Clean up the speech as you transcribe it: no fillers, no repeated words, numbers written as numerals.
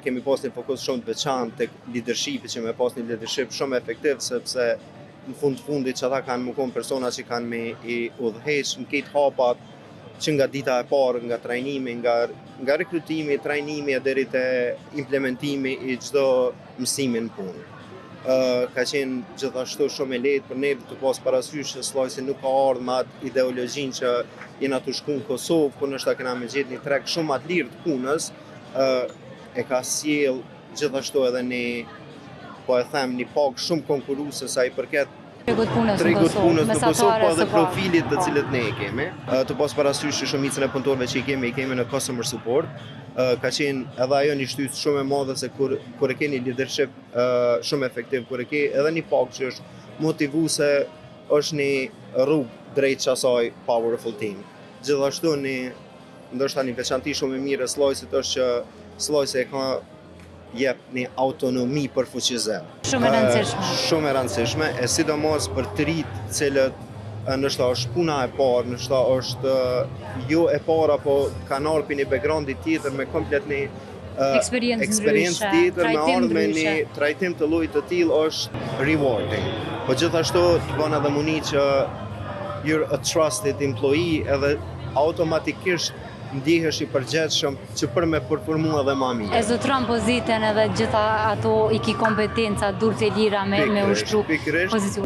Kemi pas një fokus shumë të veçantë tek leadershipi, që me pas një leadership shumë efektiv, sepse në fundit që ata kanë më konë persona që kanë me i udhëheq në këtë hapat, që nga dita e parë, nga trajnimi, nga rekrutimi, trajnimi deri te implementimi i çdo mësimi në punë. Ka qenë gjithashtu shumë e lehtë për ne të pas parasysh se Slojsi nuk ka ardhur me atë ideologjinë që jena të shku në Kosovë, ku nështë kena me gjetë një treg shumë atë lirë të punës, e ka sjell gjithashtu edhe një, po e them, një pagë shumë konkurruese sa I përket tregut punës në Kosovë, po edhe profilit të cilët ne e kemi. Të pas parasysh që shumicën e punëtorëve që I kemi në customer support, ka qenë edhe ajo një shtysë shumë e madhe se kur e ke një leadership shumë efektiv, kur e ke edhe një pagë që është motivuese, është një rrugë drejt asaj powerful team. Gjithashtu ndoshta një veçanti shumë e mirë e Slojsit është që Slojsi e ka jep një autonomi për fuqizim. Shumë e rëndësishme. Shumë e rëndësishme, e sidomos për të rinjt cilët nështë është puna e parë, nështë është jo e para, po kanë ardhur për një background tjetër me komplet një eksperiencë tjetër, me ardhur me një trajtim të llojit të tillë është rewarding. Po gjithashtu të bën edhe muni që you're a trusted employee, edhe automatikisht ndihesh I përgjithshëm që për me përformu edhe më mirë. E zotron pozitën edhe gjitha ato I ki kompetenca, dulce lira me ushtru pozicion.